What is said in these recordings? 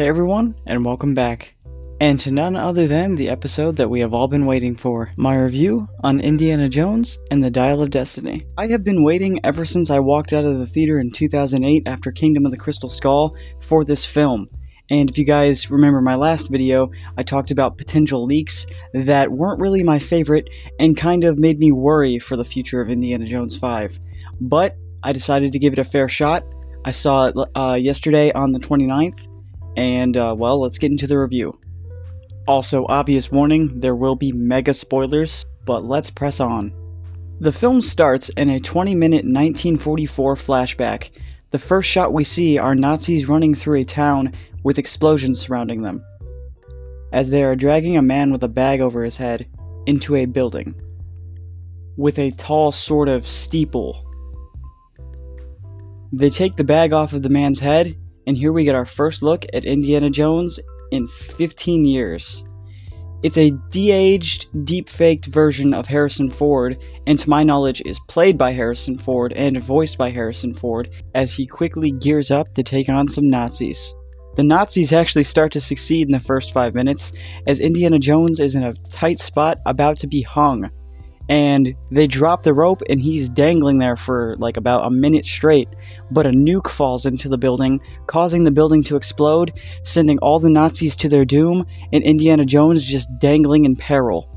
Hey everyone, and welcome back. And to none other than the episode that we have all been waiting for, my review on Indiana Jones and the Dial of Destiny. I have been waiting ever since I walked out of the theater in 2008 after Kingdom of the Crystal Skull for this film. And if you guys remember my last video, I talked about potential leaks that weren't really my favorite and kind of made me worry for the future of Indiana Jones 5. But I decided to give it a fair shot. I saw it yesterday on the 29th, and well, let's get into the review. Also, obvious warning, there will be mega spoilers, but let's press on. The film starts in a 20-minute 1944 flashback. The first shot we see are Nazis running through a town with explosions surrounding them, as they are dragging a man with a bag over his head into a building with a tall sort of steeple. They take the bag off of the man's head, and here we get our first look at Indiana Jones in 15 years. It's a de-aged, deep-faked version of Harrison Ford, and to my knowledge is played by Harrison Ford and voiced by Harrison Ford as he quickly gears up to take on some Nazis. The Nazis actually start to succeed in the first 5 minutes, as Indiana Jones is in a tight spot about to be hung. And they drop the rope and he's dangling there for like about a minute straight, but a nuke falls into the building, causing the building to explode, sending all the Nazis to their doom, and Indiana Jones just dangling in peril.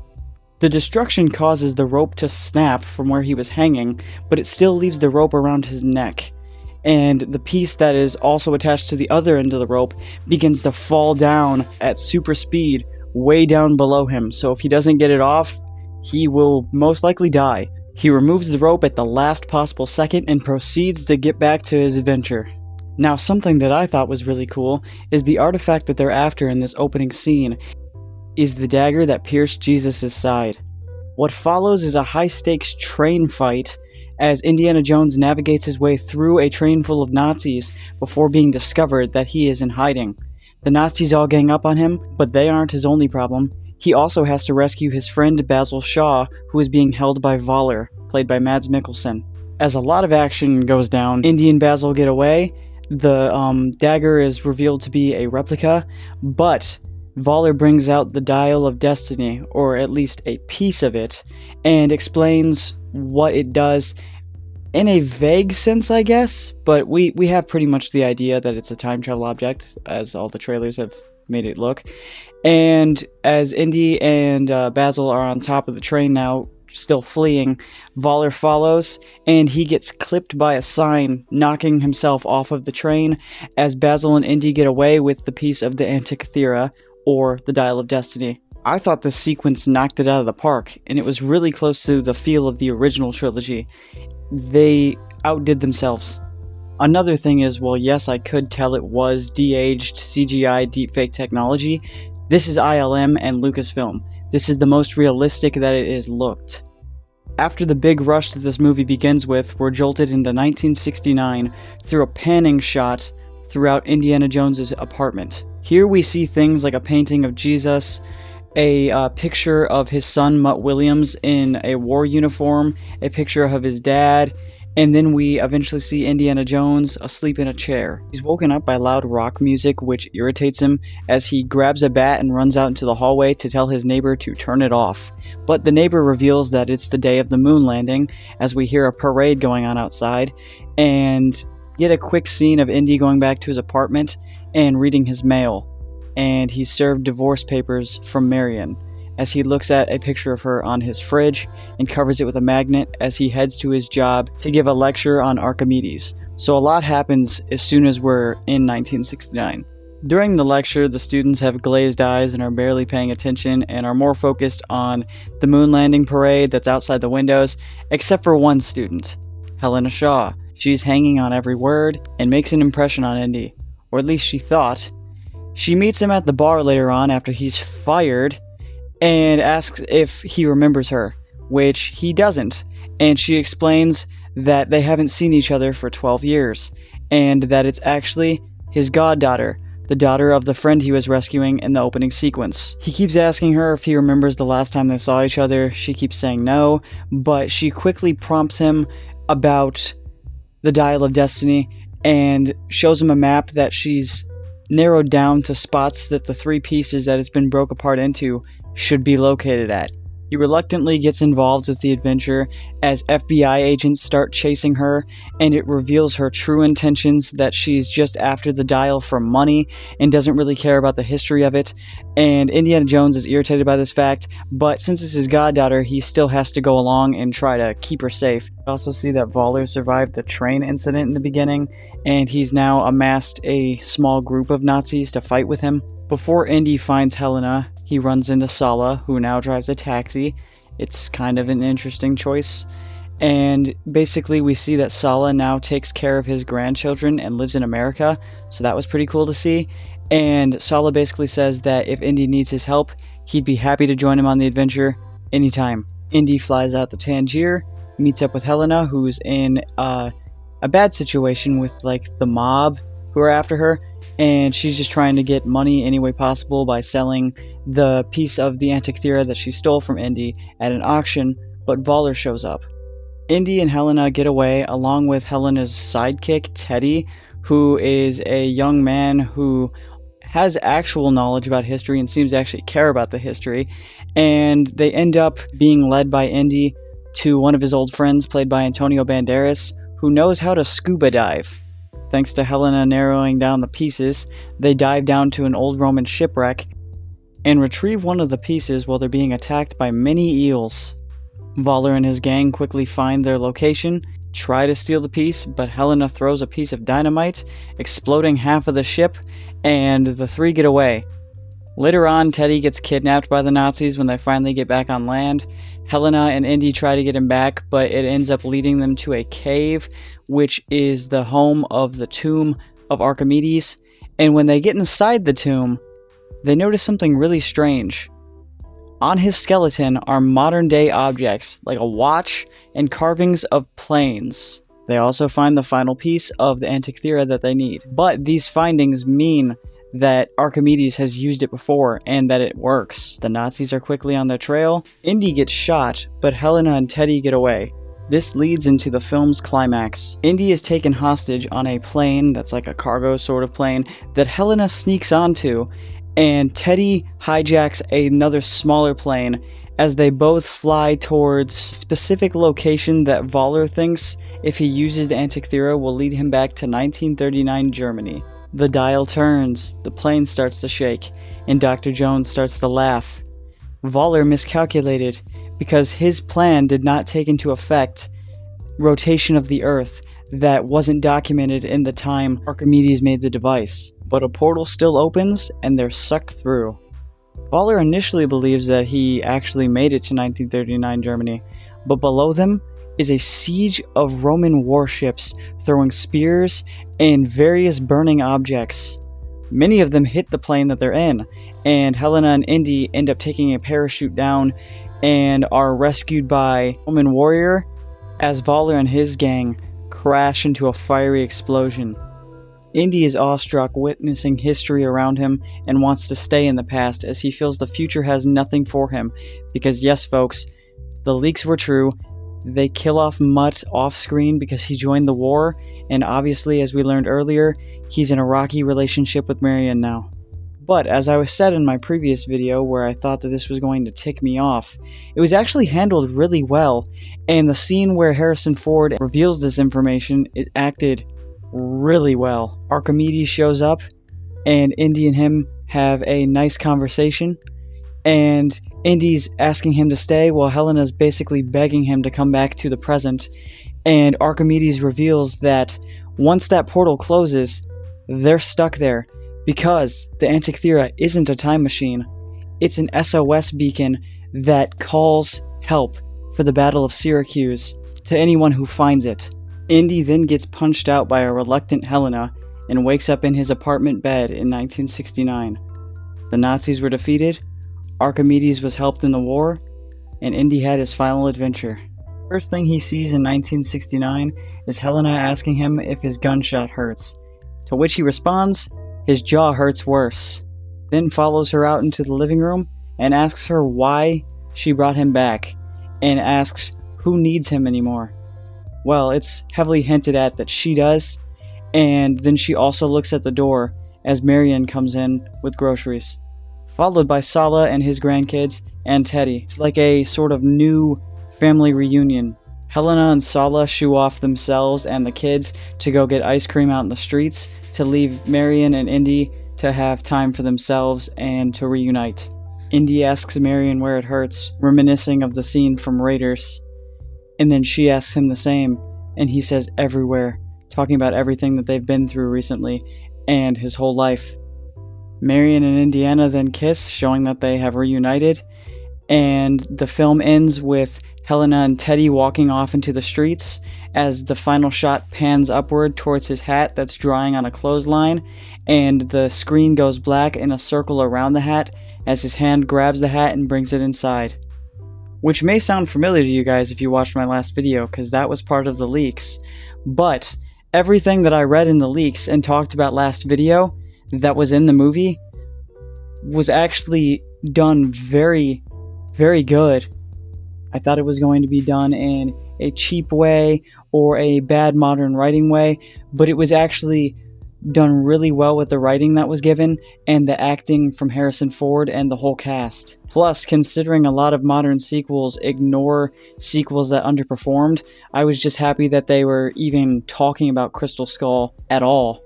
The destruction causes the rope to snap from where he was hanging, but it still leaves the rope around his neck. And the piece that is also attached to the other end of the rope begins to fall down at super speed way down below him, so if he doesn't get it off, he will most likely die. He removes the rope at the last possible second and proceeds to get back to his adventure. Now, something that I thought was really cool is the artifact that they're after in this opening scene is the dagger that pierced Jesus' side. What follows is a high-stakes train fight as Indiana Jones navigates his way through a train full of Nazis before being discovered that he is in hiding. The Nazis all gang up on him, but they aren't his only problem. He also has to rescue his friend Basil Shaw, who is being held by Voller, played by Mads Mikkelsen. As a lot of action goes down, Indy and Basil get away. The dagger is revealed to be a replica, but Voller brings out the Dial of Destiny, or at least a piece of it, and explains what it does in a vague sense, I guess, but we have pretty much the idea that it's a time travel object, as all the trailers have made it look. And as Indy and Basil are on top of the train now, still fleeing, Voller follows, and he gets clipped by a sign, knocking himself off of the train, as Basil and Indy get away with the piece of the Antikythera, or the Dial of Destiny. I thought this sequence knocked it out of the park, and it was really close to the feel of the original trilogy. They outdid themselves. Another thing is, well, yes, I could tell it was de-aged CGI deepfake technology. This is ILM and Lucasfilm. This is the most realistic that it is looked. After the big rush that this movie begins with, we're jolted into 1969 through a panning shot throughout Indiana Jones' apartment. Here we see things like a painting of Jesus, a picture of his son Mutt Williams in a war uniform, a picture of his dad, and then we eventually see Indiana Jones asleep in a chair. He's woken up by loud rock music, which irritates him, as he grabs a bat and runs out into the hallway to tell his neighbor to turn it off. But the neighbor reveals that it's the day of the moon landing, as we hear a parade going on outside, and get a quick scene of Indy going back to his apartment and reading his mail. And he's served divorce papers from Marion, as he looks at a picture of her on his fridge and covers it with a magnet as he heads to his job to give a lecture on Archimedes. So a lot happens as soon as we're in 1969. During the lecture, the students have glazed eyes and are barely paying attention and are more focused on the moon landing parade that's outside the windows, except for one student, Helena Shaw. She's hanging on every word and makes an impression on Indy, or at least she thought. She meets him at the bar later on after he's fired, and asks if he remembers her, which he doesn't, and she explains that they haven't seen each other for 12 years, and that it's actually his goddaughter, the daughter of the friend he was rescuing in the opening sequence. He keeps asking her if he remembers the last time they saw each other. She keeps saying no, but she quickly prompts him about the Dial of Destiny and shows him a map that she's narrowed down to spots that the three pieces that it's been broke apart into should be located at. He reluctantly gets involved with the adventure as FBI agents start chasing her, and it reveals her true intentions, that she's just after the dial for money and doesn't really care about the history of it. And Indiana Jones is irritated by this fact, but since it's his goddaughter, he still has to go along and try to keep her safe. We also see that Voller survived the train incident in the beginning, and he's now amassed a small group of Nazis to fight with him. Before Indy finds Helena, he runs into Sala, who now drives a taxi. It's kind of an interesting choice. And basically we see that Sala now takes care of his grandchildren and lives in America, so that was pretty cool to see. And Sala basically says that if Indy needs his help, he'd be happy to join him on the adventure anytime. Indy flies out to Tangier, meets up with Helena, who's in a bad situation with like the mob who are after her, and she's just trying to get money any way possible by selling the piece of the Antikythera that she stole from Indy at an auction, but Voller shows up. Indy and Helena get away along with Helena's sidekick, Teddy, who is a young man who has actual knowledge about history and seems to actually care about the history, and they end up being led by Indy to one of his old friends played by Antonio Banderas, who knows how to scuba dive. Thanks to Helena narrowing down the pieces, they dive down to an old Roman shipwreck and retrieve one of the pieces while they're being attacked by many eels. Voller and his gang quickly find their location, try to steal the piece, but Helena throws a piece of dynamite, exploding half of the ship, and the three get away. Later on, Teddy gets kidnapped by the Nazis when they finally get back on land. Helena and Indy try to get him back, but it ends up leading them to a cave, which is the home of the tomb of Archimedes. And when they get inside the tomb, they notice something really strange. On his skeleton are modern-day objects, like a watch and carvings of planes. They also find the final piece of the Antikythera that they need. But these findings mean that Archimedes has used it before and that it works. The Nazis are quickly on their trail. Indy gets shot, but Helena and Teddy get away. This leads into the film's climax. Indy is taken hostage on a plane that's like a cargo sort of plane that Helena sneaks onto, and Teddy hijacks another smaller plane as they both fly towards a specific location that Voller thinks, if he uses the Antikythera, will lead him back to 1939 Germany. The dial turns, the plane starts to shake, and Dr. Jones starts to laugh. Voller miscalculated because his plan did not take into effect rotation of the Earth that wasn't documented in the time Archimedes made the device. But a portal still opens, and they're sucked through. Voller initially believes that he actually made it to 1939 Germany, but below them is a siege of Roman warships throwing spears and various burning objects. Many of them hit the plane that they're in, and Helena and Indy end up taking a parachute down and are rescued by a Roman warrior as Voller and his gang crash into a fiery explosion. Indy is awestruck witnessing history around him and wants to stay in the past as he feels the future has nothing for him because, yes folks, the leaks were true. They kill off Mutt off-screen because he joined the war, and obviously, as we learned earlier, he's in a rocky relationship with Marion now. But, as I was said in my previous video where I thought that this was going to tick me off, it was actually handled really well, and the scene where Harrison Ford reveals this information, it acted really well. Archimedes shows up, and Indy and him have a nice conversation, and Indy's asking him to stay while Helena's basically begging him to come back to the present, and Archimedes reveals that once that portal closes, they're stuck there because the Antikythera isn't a time machine. It's an SOS beacon that calls help for the Battle of Syracuse to anyone who finds it. Indy then gets punched out by a reluctant Helena and wakes up in his apartment bed in 1969. The Nazis were defeated, Archimedes was helped in the war, and Indy had his final adventure. First thing he sees in 1969 is Helena asking him if his gunshot hurts, to which he responds, his jaw hurts worse. Then follows her out into the living room and asks her why she brought him back, and asks who needs him anymore. Well, it's heavily hinted at that she does, and then she also looks at the door as Marion comes in with groceries, followed by Sala and his grandkids and Teddy. It's like a sort of new family reunion. Helena and Sala shoo off themselves and the kids to go get ice cream out in the streets to leave Marion and Indy to have time for themselves and to reunite. Indy asks Marion where it hurts, reminiscing of the scene from Raiders, and then she asks him the same, and he says everywhere, talking about everything that they've been through recently and his whole life. Marion and Indiana then kiss, showing that they have reunited, and the film ends with Helena and Teddy walking off into the streets as the final shot pans upward towards his hat that's drying on a clothesline, and the screen goes black in a circle around the hat as his hand grabs the hat and brings it inside. Which may sound familiar to you guys if you watched my last video, because that was part of the leaks. But everything that I read in the leaks and talked about last video that was in the movie was actually done very, very good. I thought it was going to be done in a cheap way or a bad modern writing way, but it was actually done really well with the writing that was given and the acting from Harrison Ford and the whole cast. Plus, considering a lot of modern sequels ignore sequels that underperformed, I was just happy that they were even talking about Crystal Skull at all.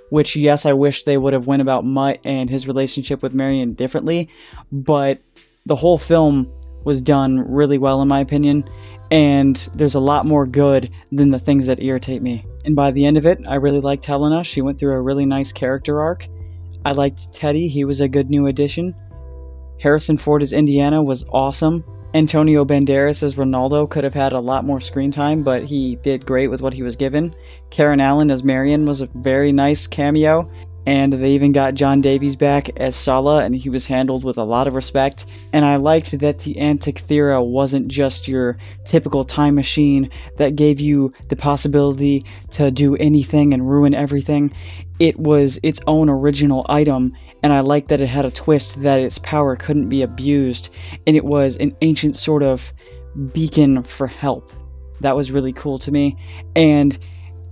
Which, yes, I wish they would have went about Mutt and his relationship with Marion differently, but the whole film was done really well in my opinion, and there's a lot more good than the things that irritate me. And by the end of it, I really liked Helena. She went through a really nice character arc. I liked Teddy. He was a good new addition. Harrison Ford as Indiana was awesome. Antonio Banderas as Ronaldo could have had a lot more screen time, but he did great with what he was given. Karen Allen as Marion was a very nice cameo. And they even got John Davies back as Sala, and he was handled with a lot of respect. And I liked that the Antikythera wasn't just your typical time machine that gave you the possibility to do anything and ruin everything. It was its own original item, and I liked that it had a twist that its power couldn't be abused, and it was an ancient sort of beacon for help. That was really cool to me. And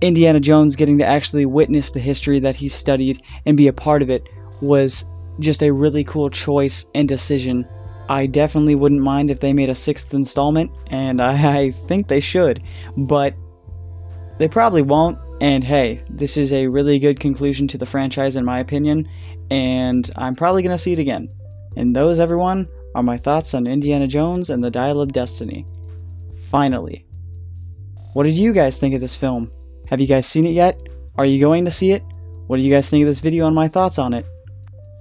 Indiana Jones getting to actually witness the history that he studied and be a part of it was just a really cool choice and decision. I definitely wouldn't mind if they made a 6th installment, and I think they should, but they probably won't. And hey, this is a really good conclusion to the franchise in my opinion, and I'm probably going to see it again. And those, everyone, are my thoughts on Indiana Jones and the Dial of Destiny. Finally. What did you guys think of this film? Have you guys seen it yet? Are you going to see it? What do you guys think of this video and my thoughts on it?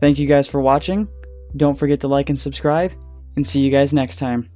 Thank you guys for watching. Don't forget to like and subscribe, and see you guys next time.